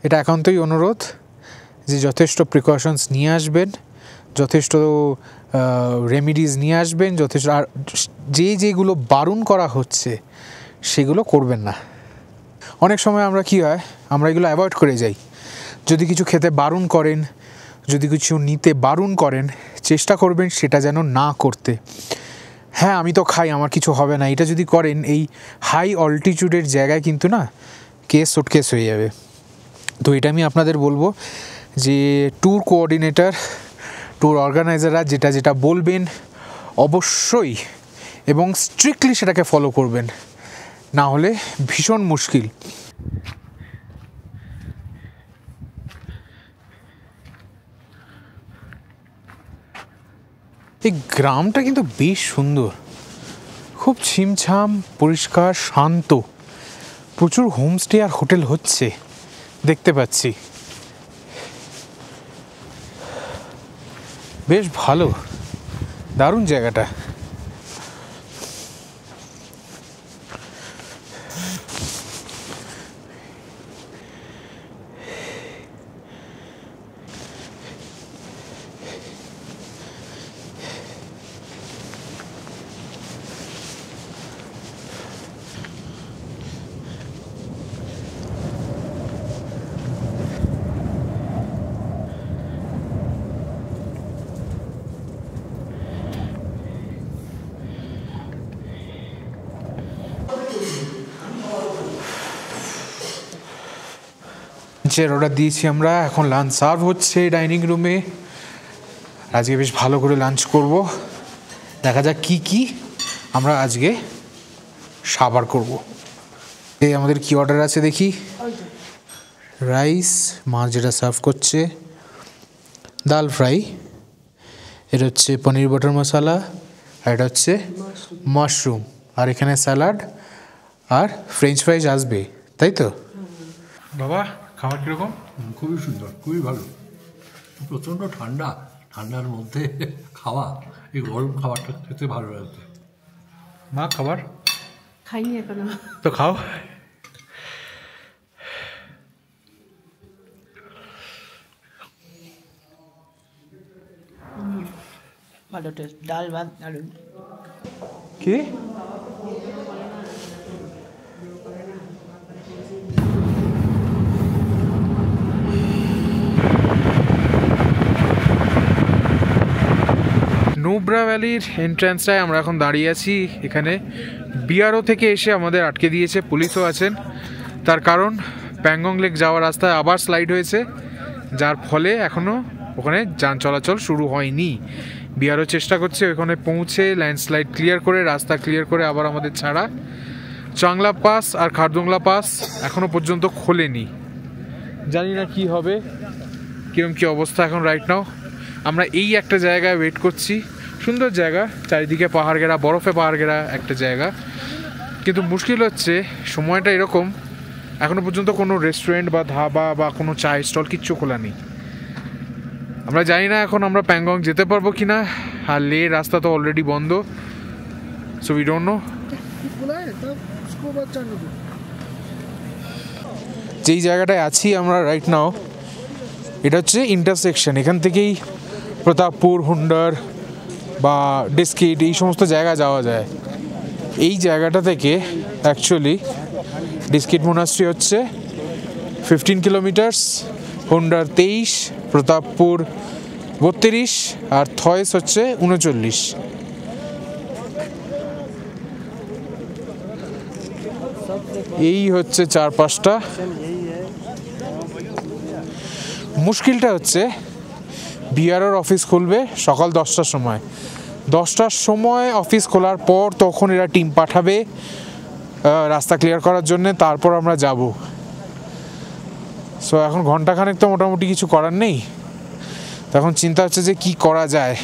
এটা একান্তই অনুরোধ যে যথেষ্ট প্রিকশনস নিয়ে আসবেন, যথেষ্ট রেমিডিজ নিয়ে আসবেন, যথেষ্ট, আর যেগুলো বারণ করা হচ্ছে সেগুলো করবেন না। অনেক সময় আমরা কি হয়, আমরা এগুলো অ্যাভয়েড করে যাই। যদি কিছু খেতে বারণ করেন, যদি কিছু নিতে বারণ করেন, চেষ্টা করবেন সেটা যেন না করতে। হ্যাঁ আমি তো খাই, আমার কিছু হবে না, এটা যদি করেন এই হাই অল্টিটিউডের জায়গায় কিন্তু না সুটকেস হয়ে যাবে। তো এটা আমি আপনাদের বলবো যে ট্যুর কোঅর্ডিনেটর, ট্যুর অর্গানাইজাররা যেটা যেটা বলবেন অবশ্যই এবং স্ট্রিক্টলি সেটাকে ফলো করবেন, না হলে ভীষণ মুশকিল। এই গ্রামটা কিন্তু বেশ সুন্দর, খুব ছিমছাম, পরিষ্কার, শান্ত। প্রচুর হোমস্টে আর হোটেল হচ্ছে দেখতে পাচ্ছি, বেশ ভালো, দারুণ জায়গাটা। লাঞ্চের অর্ডার দিয়েছি আমরা, এখন লাঞ্চ সার্ভ হচ্ছে ডাইনিং রুমে। আজকে বেশ ভালো করে লাঞ্চ করব, দেখা যাক কি আমরা আজকে সাবার করব। এই আমাদের কি অর্ডার আছে দেখি। রাইস, মাছ যেটা সার্ভ করছে, ডাল ফ্রাই, এটা হচ্ছে পনির বাটার মশলা, আর এটা হচ্ছে মাশরুম, আর এখানে স্যালাড আর ফ্রেঞ্চ ফ্রাইজ আসবে, তাই তো? বাবা খাবার কীরকম? খুবই সুন্দর, খুবই ভালো। প্রচণ্ড ঠান্ডা, ঠান্ডার মধ্যে খাওয়া, এই গরম খাবারটা খেতে ভালো লাগছে। মা খাবার খাইনি এখনো। তো খাও। ভালো টেস্ট, ডাল ভাত দারুণ। কি নুব্রা ভ্যালির এন্ট্রান্সটায় আমরা এখন দাঁড়িয়ে আছি। এখানে বিআরও থেকে এসে আমাদের আটকে দিয়েছে, পুলিশও আছেন। তার কারণ প্যাংগং লেক যাওয়ার রাস্তায় আবার স্লাইড হয়েছে, যার ফলে এখনও ওখানে যান চলাচল শুরু হয়নি। বিআরও চেষ্টা করছে ওখানে পৌঁছে ল্যান্ডস্লাইড ক্লিয়ার করে, রাস্তা ক্লিয়ার করে আবার আমাদের ছাড়া। চাংলা পাস আর খারদুংলা পাস এখনও পর্যন্ত খোলেনি, জানি না কি হবে, কিরম কী অবস্থা এখন রাইট নাও। আমরা এই একটা জায়গায় ওয়েট করছি, সুন্দর জায়গা, চারিদিকে পাহাড় ঘেরা, বরফে পাহাড় ঘেরা একটা জায়গা। কিন্তু মুশকিল হচ্ছে সময়টা এরকম, এখনও পর্যন্ত কোনো রেস্টুরেন্ট বা ধাবা বা কোনো চায়ের স্টল কিচ্ছু খোলা নেই। আমরা জানি না এখন আমরা প্যাংগং যেতে পারবো কি না, আর লে রাস্তা তো অলরেডি বন্ধ, সো উই ডোন্ট নো। যেই জায়গাটায় আছি আমরা রাইট নাও, এটা হচ্ছে ইন্টারসেকশন। এখান থেকেই প্রতাপপুর, হুন্ডার বা ডিস্কিট এই সমস্ত জায়গা যাওয়া যায়। এই জায়গাটা থেকে অ্যাকচুয়ালি ডিস্কিট মোনাস্ট্রি হচ্ছে 15 কিলোমিটার্স, হুন্ডার 23, প্রতাপপুর 32 আর থয়েস হচ্ছে 39। এই হচ্ছে 4-5টা। মুশকিলটা হচ্ছে বিআরওর অফিস খুলবে সকাল 10টার সময়। 10টার সময় অফিস খোলার পর তখন এরা টিম পাঠাবে রাস্তা ক্লিয়ার করার জন্যে, তারপর আমরা যাব। সো এখন ঘন্টাখানেক তো মোটামুটি কিছু করার নেই, তখন চিন্তা হচ্ছে যে কি করা যায়।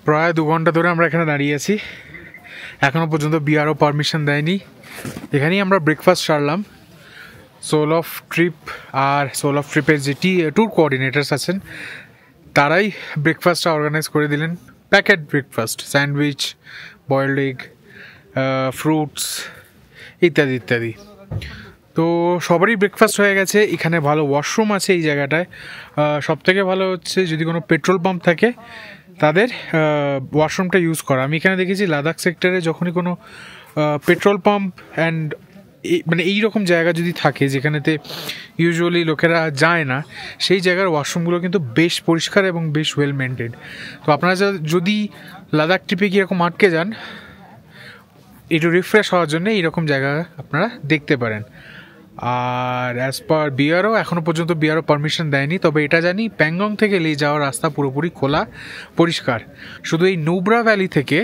প্রায় 2 ঘন্টা ধরে আমরা এখানে দাঁড়িয়ে আছি, এখনও পর্যন্ত বিআরও পারমিশন দেয়নি। এখানেই আমরা ব্রেকফাস্ট সারলাম। সোল অফ ট্রিপ আর সোল অফ ট্রিপের যে ট্যুর কোঅর্ডিনেটার্স আছেন তারাই ব্রেকফাস্টটা অর্গানাইজ করে দিলেন। Packet breakfast, sandwich, boiled egg, fruits ইত্যাদি ইত্যাদি। তো সবারই ব্রেকফাস্ট হয়ে গেছে। এখানে ভালো ওয়াশরুম আছে এই জায়গাটায়। সবথেকে ভালো হচ্ছে যদি কোনো পেট্রোল পাম্প থাকে তাদের ওয়াশরুমটা ইউজ করা। আমি এখানে দেখেছি লাদাখ সেক্টরে যখনই কোনো পেট্রোল পাম্প অ্যান্ড মানে এইরকম জায়গা যদি থাকে যেখানেতে ইউজুয়ালি লোকেরা যায় না, সেই জায়গার ওয়াশরুমগুলো কিন্তু বেশ পরিষ্কার এবং বেশ ওয়েল মেনটেন। তো আপনারা যদি লাদাখ ট্রিপে গিয়ে এরকম আটকে যান, একটু রিফ্রেশ হওয়ার জন্য এইরকম জায়গা আপনারা দেখতে পারেন। আর অ্যাজ পার বিআরও এখনও পর্যন্ত বিআরও পারমিশন দেয়নি, তবে এটা জানি প্যাংগং থেকে লে যাওয়ার রাস্তা পুরোপুরি খোলা পরিষ্কার। শুধু এই নুব্রা ভ্যালি থেকে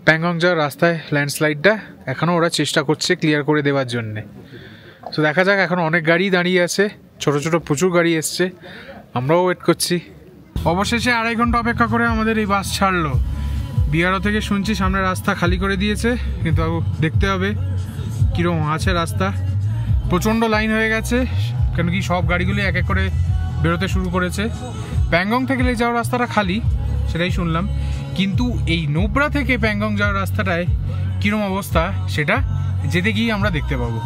প্যাংগং যাওয়ার রাস্তায় ল্যান্ডস্লাইডটা এখনও ওরা চেষ্টা করছে ক্লিয়ার করে দেওয়ার জন্যে। তো দেখা যাক, এখন অনেক গাড়ি দাঁড়িয়ে আছে, ছোটো ছোটো প্রচুর গাড়ি এসছে, আমরাও ওয়েট করছি। অবশেষে 2.5 ঘন্টা অপেক্ষা করে আমাদের এই বাস ছাড়লো। বিআরও থেকে শুনছি সামনে রাস্তা খালি করে দিয়েছে, কিন্তু দেখতে হবে কীরকম আছে রাস্তা। প্রচণ্ড লাইন হয়ে গেছে, কেন কি সব গাড়িগুলি এক এক করে বেরোতে শুরু করেছে। প্যাংগং থেকে লে যাওয়ার রাস্তাটা খালি, সেটাই শুনলাম, কিন্তু এই নুব্রা থেকে প্যাংগং যাওয়ার রাস্তাটায় কীরকম অবস্থা সেটা যেতে গিয়ে আমরা দেখতে পাবো।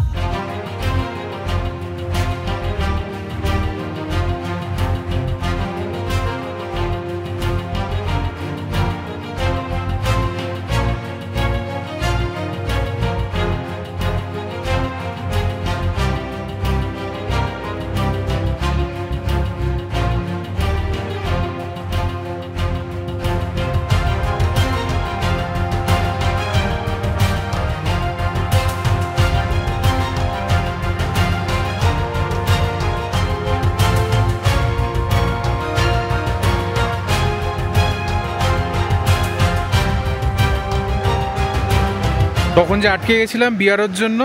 তখন যে আটকে গেছিলাম বিআরওর জন্য,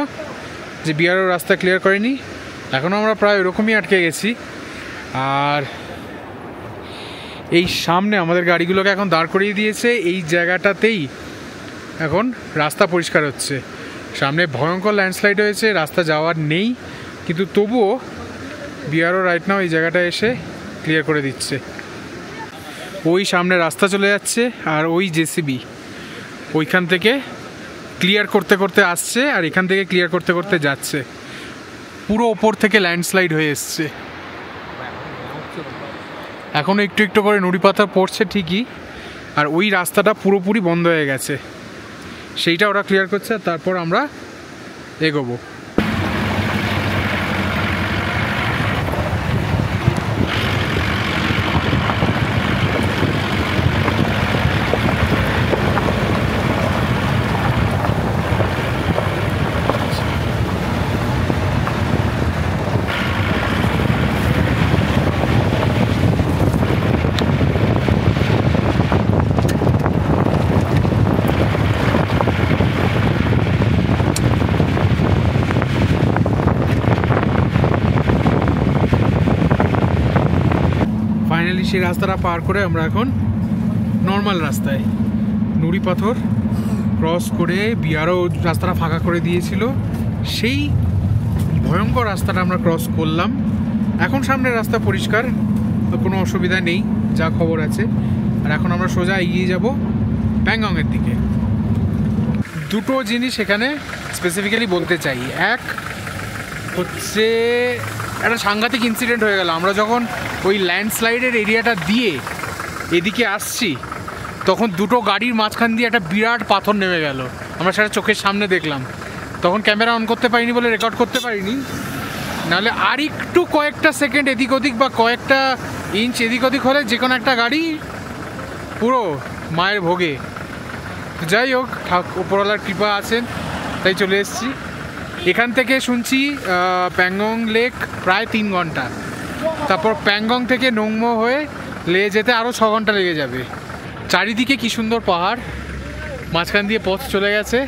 যে বিআরও রাস্তা ক্লিয়ার করেনি, এখনও আমরা প্রায় ওরকমই আটকে গেছি। আর এই সামনে আমাদের গাড়িগুলোকে এখন দাঁড় করিয়ে দিয়েছে, এই জায়গাটাতেই এখন রাস্তা পরিষ্কার হচ্ছে। সামনে ভয়ঙ্কর ল্যান্ডস্লাইড হয়েছে, রাস্তা যাওয়ার নেই, কিন্তু তবুও বিআরও রাইট নাও এই জায়গাটা এসে ক্লিয়ার করে দিচ্ছে। ওই সামনে রাস্তা চলে যাচ্ছে, আর ওই জেসিবি ওইখান থেকে ক্লিয়ার করতে করতে আসছে, আর এখান থেকে ক্লিয়ার করতে করতে যাচ্ছে। পুরো ওপর থেকে ল্যান্ডস্লাইড হয়ে এসছে। এখনও একটু একটু করে নুড়ি পাথর পড়ছে ঠিকই, আর ওই রাস্তাটা পুরোপুরি বন্ধ হয়ে গেছে, সেইটা ওরা ক্লিয়ার করছে, আর তারপর আমরা এগোবো। ফাইনালি সেই রাস্তাটা পার করে আমরা এখন নর্মাল রাস্তায়, নুড়ি পাথর ক্রস করে বিআরও রাস্তাটা ফাঁকা করে দিয়েছিল, সেই ভয়ঙ্কর রাস্তাটা আমরা ক্রস করলাম। এখন সামনে রাস্তা পরিষ্কার, কোনো অসুবিধা নেই যা খবর আছে। আর এখন আমরা সোজা এগিয়ে যাব প্যাংগংয়ের দিকে। দুটো জিনিস এখানে স্পেসিফিক্যালি বলতে চাই। এক হচ্ছে একটা সাংঘাতিক ইনসিডেন্ট হয়ে গেল। আমরা যখন ওই ল্যান্ডস্লাইডের এরিয়াটা দিয়ে এদিকে আসছি, তখন দুটো গাড়ির মাঝখান দিয়ে একটা বিরাট পাথর নেমে গেল, আমরা সেটা চোখের সামনে দেখলাম। তখন ক্যামেরা অন করতে পারিনি বলে রেকর্ড করতে পারিনি, নাহলে আর একটু কয়েকটা সেকেন্ড এদিক ওদিক বা কয়েকটা ইঞ্চ এদিক ওদিক হলে যে কোনো একটা গাড়ি পুরো মায়ের ভোগে। যাই হোক, উপরওয়ালার কৃপা আছেন, তাই চলে এসেছি। এখান থেকে শুনছি প্যাংগং লেক প্রায় 3 ঘন্টা, তারপর প্যাংগং থেকে নোংমো হয়ে লে যেতে আরও 6 ঘন্টা লেগে যাবে। চারিদিকে কি সুন্দর পাহাড়, মাঝখান দিয়ে পথ চলে গেছে,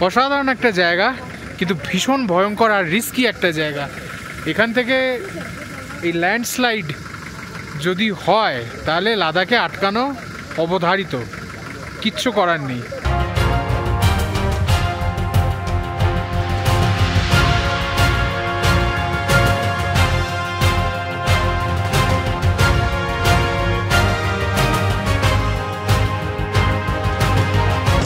অসাধারণ একটা জায়গা, কিন্তু ভীষণ ভয়ঙ্কর আর রিস্কি একটা জায়গা। এখান থেকে এই ল্যান্ডস্লাইড যদি হয় তাহলে লাদাখে আটকানো অবধারিত, কিচ্ছু করার নেই।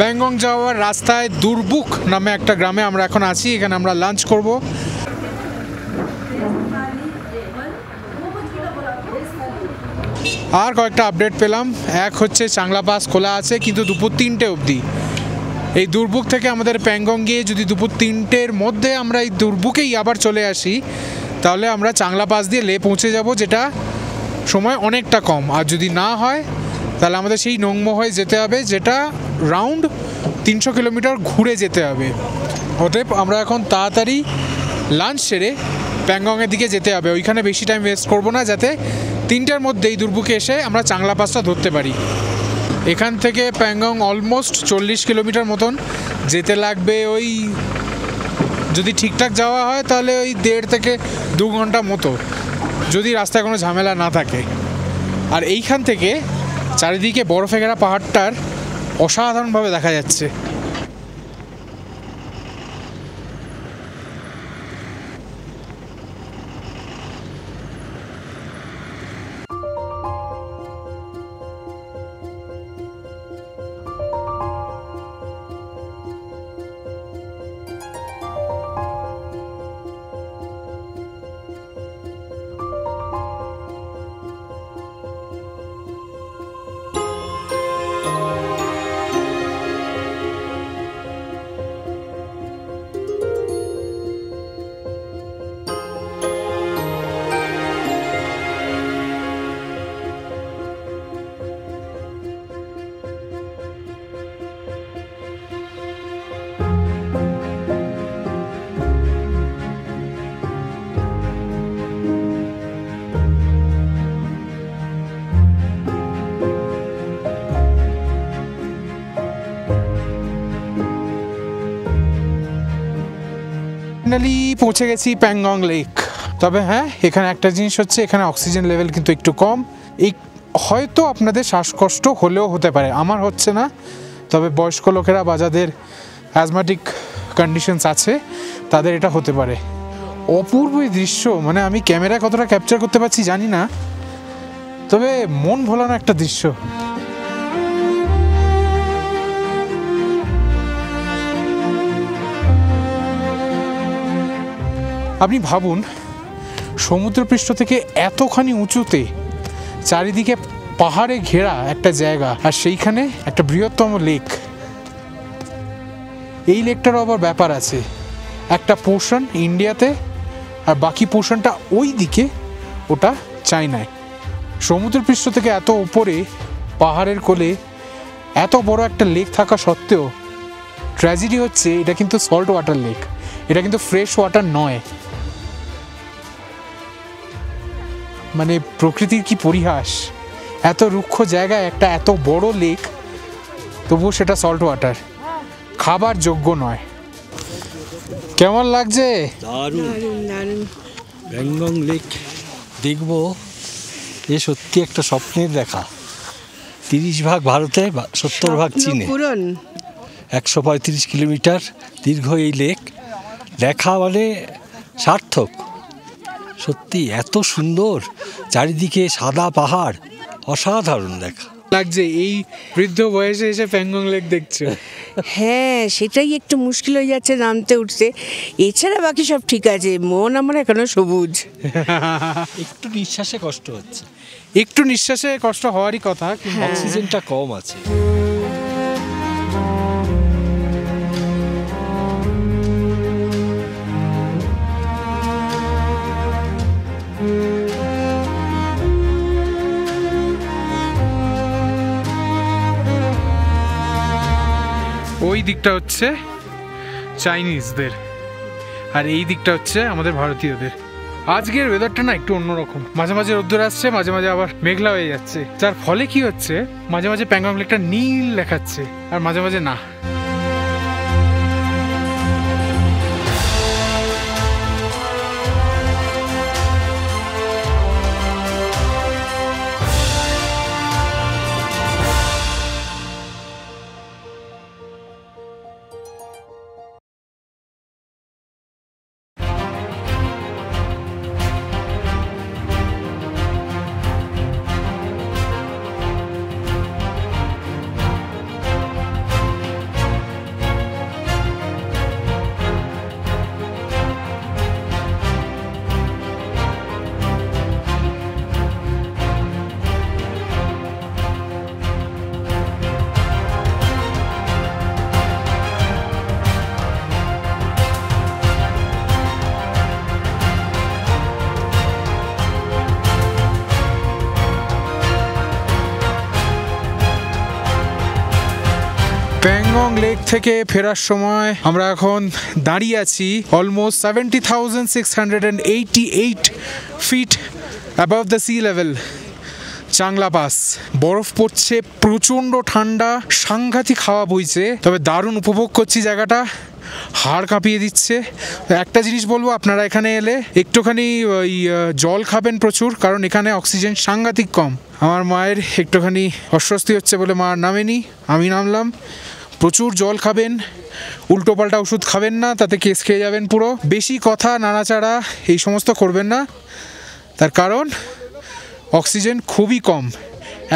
প্যাংগং যাওয়ার রাস্তায় দুর্বুক নামে একটা গ্রামে আমরা এখন আছি। এখানে আমরা লাঞ্চ করব। আর কয়েকটা আপডেট পেলাম। এক হচ্ছে চাংলা পাস খোলা আছে কিন্তু দুপুর 3টে অবধি। এই দুর্বুক থেকে আমাদের প্যাংগং গিয়ে যদি দুপুর 3টের মধ্যে আমরা এই দুর্বুকেই আবার চলে আসি তাহলে আমরা চাংলা পাস দিয়ে লে পৌঁছে যাব, যেটা সময় অনেকটা কম। আর যদি না হয় তাহলে আমাদের সেই নোংমো হয়ে যেতে হবে, যেটা রাউন্ড 300 কিলোমিটার ঘুরে যেতে হবে। অতএব আমরা এখন তাড়াতাড়ি লাঞ্চ সেরে প্যাংগংয়ের দিকে যেতে হবে। ওইখানে বেশি টাইম ওয়েস্ট করবো না, যাতে 3টার মধ্যে এই দুর্বুকে এসে আমরা চাংলা পাসটা ধরতে পারি। এখান থেকে প্যাংগং অলমোস্ট 40 কিলোমিটার মতন যেতে লাগবে। ওই যদি ঠিকঠাক যাওয়া হয় তাহলে ওই 1.5 থেকে 2 ঘন্টা মতো, যদি রাস্তায় কোনো ঝামেলা না থাকে। আর এইখান থেকে চারিদিকে বরফে ঘেরা পাহাড়টার অসাধারণভাবে দেখা যাচ্ছে। ফাইনালি পৌঁছে গেছি প্যাংগং লেক। তবে হ্যাঁ, এখানে একটা জিনিস হচ্ছে, এখানে অক্সিজেন লেভেল কিন্তু একটু কম। এই হয়তো আপনাদের শ্বাসকষ্ট হলেও হতে পারে, আমার হচ্ছে না। তবে বয়স্ক লোকেরা বা যাদের অ্যাজমাটিক কন্ডিশনস আছে তাদের এটা হতে পারে। অপূর্ব এই দৃশ্য, মানে আমি ক্যামেরায় কতটা ক্যাপচার করতে পারছি জানি না, তবে মন ভোলানো একটা দৃশ্য। আপনি ভাবুন, সমুদ্রপৃষ্ঠ থেকে এতখানি উঁচুতে চারিদিকে পাহাড়ে ঘেরা একটা জায়গা, আর সেইখানে একটা বৃহত্তম লেক। এই লেকটারও আবার ব্যাপার আছে, একটা পোর্শন ইন্ডিয়াতে আর বাকি পোর্শনটা ওই দিকে, ওটা চায়নায়। সমুদ্রপৃষ্ঠ থেকে এত উপরে পাহাড়ের কোলে এত বড় একটা লেক থাকা সত্ত্বেও ট্র্যাজেডি হচ্ছে এটা কিন্তু সল্ট ওয়াটার লেক, এটা কিন্তু ফ্রেশ ওয়াটার নয়। মানে প্রকৃতির কি পরিহাস, এত রুক্ষ জায়গায় একটা এত বড় লেক, তবুও সেটা সল্ট ওয়াটার, খাবার যোগ্য নয়। কেমন লাগছে? দারুণ দারুণ। প্যাংগং লেক দেখবো, এ সত্যি একটা স্বপ্নের দেখা। 30 ভাগ ভারতে, 70 ভাগ চীনে, 135 কিলোমিটার দীর্ঘ এই লেক দেখা মানে সার্থক। সত্যি এত সুন্দর, চারিদিকে সাদা পাহাড়, অসাধারণ দেখা লাগছে। এই বৃদ্ধ বয়সে এসে প্যাংগং লেক দেখছো? হ্যাঁ, সেটাই একটু মুশকিল হয়ে যাচ্ছে নামতে উঠতে। এছাড়া বাকি সব ঠিক আছে, মন আমার এখনো সবুজ। একটু নিঃশ্বাসে কষ্ট হচ্ছে, একটু নিঃশ্বাসে কষ্ট হওয়ারই কথা, অক্সিজেনটা কম আছে। ওই দিকটা হচ্ছে চাইনিজদের আর এই দিকটা হচ্ছে আমাদের ভারতীয়দের। আজকের ওয়েদারটা না একটু অন্যরকম, মাঝে মাঝে রোদ্দুর আসছে, মাঝে মাঝে আবার মেঘলা হয়ে যাচ্ছে, যার ফলে কি হচ্ছে মাঝে মাঝে প্যাংগং লেকটা নীল দেখাচ্ছে আর মাঝে মাঝে না। লেক থেকে ফেরার সময় আমরা এখন দাঁড়িয়ে আছি almost 70,688 feet above the sea level, Changla pass. বরফ পড়ছে, প্রচণ্ড ঠান্ডা, সাংঘাতিক হাওয়া বইছে, তবে দারুণ উপভোগ করছি জায়গাটা, হাড় কাঁপিয়ে দিচ্ছে। একটা জিনিস বলবো, আপনারা এখানে এলে একটুখানি ওই জল খাবেন প্রচুর, কারণ এখানে অক্সিজেন সাংঘাতিক কম। আমার মায়ের একটুখানি অস্বস্তি হচ্ছে বলে মা নামেনি, আমি নামলাম। প্রচুর জল খাবেন, উল্টোপাল্টা ওষুধ খাবেন না, তাতে কেস খেয়ে যাবেন পুরো। বেশি কথা, নাড়াচাড়া এই সমস্ত করবেন না, তার কারণ অক্সিজেন খুবই কম,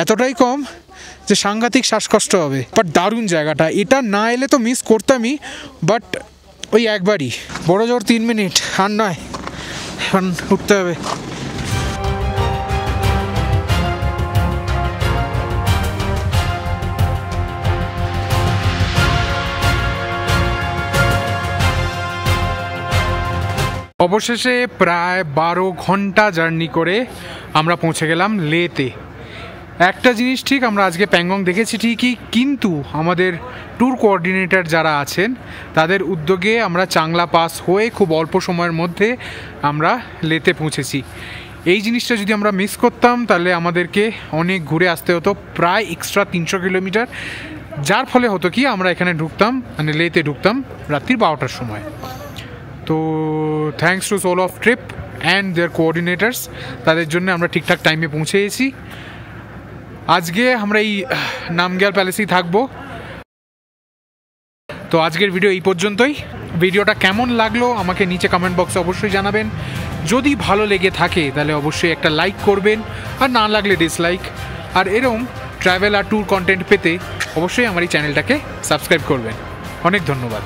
এতটাই কম যে সাংঘাতিক শ্বাসকষ্ট হবে। বাট দারুণ জায়গাটা, এটা না এলে তো মিস করতামই, বাট ওই একবারই। বড় জোর 3 মিনিট, আর নয়, এখন উঠতে হবে। অবশেষে প্রায় 12 ঘন্টা জার্নি করে আমরা পৌঁছে গেলাম লেতে। একটা জিনিস ঠিক, আমরা আজকে প্যাংগং দেখেছি ঠিকই, কিন্তু আমাদের ট্যুর কোঅর্ডিনেটর যারা আছেন তাদের উদ্যোগে আমরা চাংলা পাস হয়ে খুব অল্প সময়ের মধ্যে আমরা লেতে পৌঁছেছি। এই জিনিসটা যদি আমরা মিস করতাম তাহলে আমাদেরকে অনেক ঘুরে আসতে হতো, প্রায় এক্সট্রা 300 কিলোমিটার, যার ফলে হতো কি আমরা এখানে ঢুকতাম, মানে লেতে ঢুকতাম রাত্রি 12টার সময়। তো thanks to Soul of Trip and their coordinators, তাদের জন্য আমরা ঠিকঠাক টাইমে পৌঁছে গেছি। আজকে আমরা এই নামগ্যাল প্যালেসেই থাকবো। তো আজকের ভিডিও এই পর্যন্তই। ভিডিওটা কেমন লাগলো আমাকে নিচে কমেন্ট বক্সে অবশ্যই জানাবেন। যদি ভালো লেগে থাকে তাহলে অবশ্যই একটা লাইক করবেন, আর না লাগলে ডিসলাইক। আর এরকম ট্রাভেল আর ট্যুর কন্টেন্ট পেতে অবশ্যই আমার এই চ্যানেলটাকে সাবস্ক্রাইব করবেন। অনেক ধন্যবাদ।